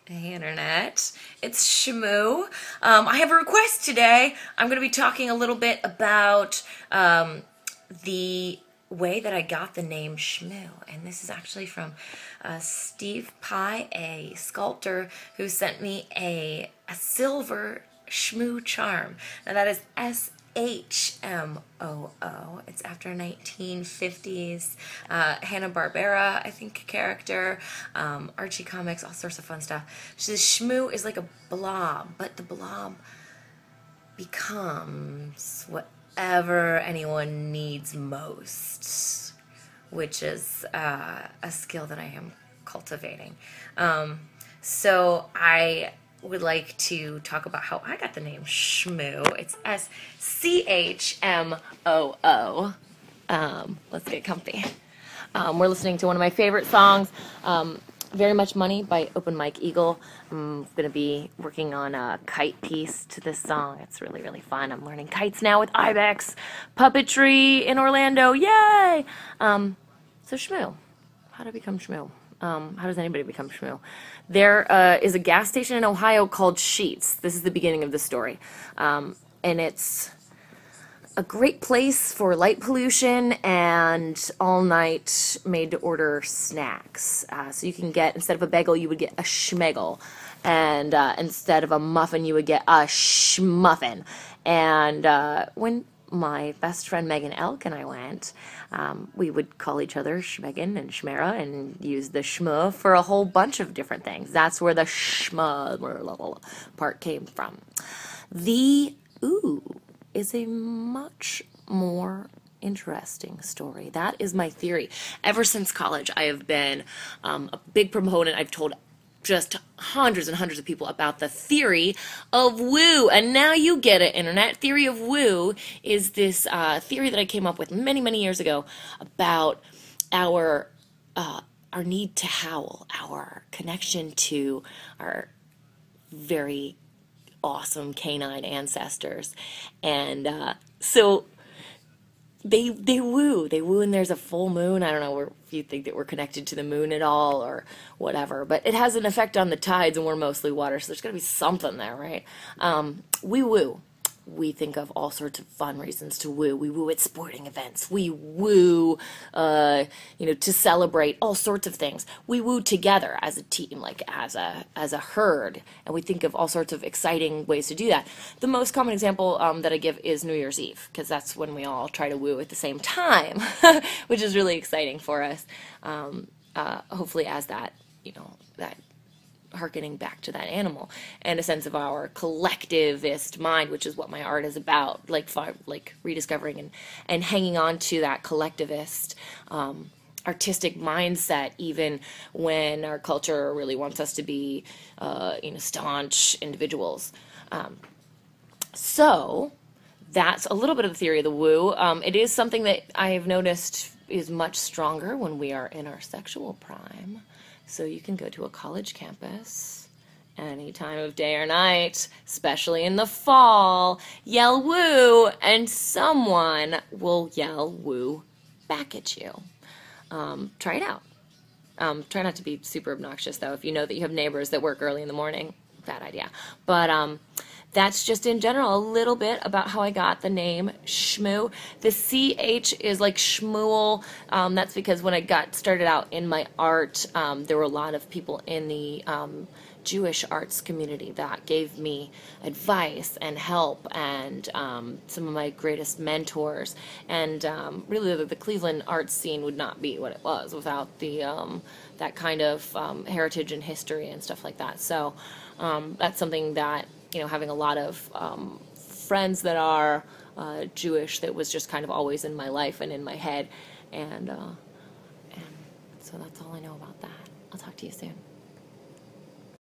Hey Internet, it's Shmoo. I have a request today. I'm going to be talking a little bit about the way that I got the name Shmoo, and this is actually from Steve Pye, a sculptor who sent me a silver Shmoo charm. Now that is SHMOO. It's after a 1950s Hanna-Barbera, I think, character, Archie comics, all sorts of fun stuff. She says Shmoo is like a blob, but the blob becomes whatever anyone needs most, which is a skill that I am cultivating. So I would like to talk about how I got the name Shmoo. It's SCHMOO. Let's get comfy. We're listening to one of my favorite songs, Very Much Money by Open Mike Eagle. I'm going to be working on a kite piece to this song. It's really, really fun. I'm learning kites now with Ibex puppetry in Orlando. Yay! So Shmoo. How to become Shmoo? How does anybody become Shmoo? There is a gas station in Ohio called Sheetz. This is the beginning of the story. And it's a great place for light pollution and all-night made-to-order snacks. So you can get, instead of a bagel, you would get a schmegel. And instead of a muffin, you would get a schmuffin. And when my best friend Megan Elk and I went, we would call each other Schmegan and Schmera and use the schmoo for a whole bunch of different things. That's where the schmoo part came from. The ooh is a much more interesting story. That is my theory. Ever since college, I have been a big proponent. I've told just hundreds and hundreds of people about the theory of woo, and now you get it, Internet. Theory of woo is this theory that I came up with many, many years ago about our need to howl, our connection to our very awesome canine ancestors, and so they woo, and there's a full moon. I don't know if you think that we're connected to the moon at all or whatever, but it has an effect on the tides, and we're mostly water, so there's got to be something there, right? We woo. We think of all sorts of fun reasons to woo. We woo at sporting events. We woo, to celebrate all sorts of things. We woo together as a team, like as a herd, and we think of all sorts of exciting ways to do that. The most common example that I give is New Year's Eve, because that's when we all try to woo at the same time, which is really exciting for us. Hopefully, as that, that harkening back to that animal and a sense of our collectivist mind, which is what my art is about, like rediscovering and hanging on to that collectivist artistic mindset, even when our culture really wants us to be staunch individuals. So that's a little bit of the theory of the woo. It is something that I have noticed is much stronger when we are in our sexual prime. So you can go to a college campus any time of day or night, especially in the fall, yell woo, and someone will yell woo back at you. Try it out. Try not to be super obnoxious, though. If you know that you have neighbors that work early in the morning, bad idea. But that's just in general a little bit about how I got the name Shmoo. The CH is like Shmuel. That's because when I got started out in my art, there were a lot of people in the Jewish arts community that gave me advice and help, and some of my greatest mentors. And really, the Cleveland art scene would not be what it was without the that kind of heritage and history and stuff like that. So that's something that, having a lot of friends that are Jewish, that was just kind of always in my life and in my head, and so that's all I know about that. I'll talk to you soon.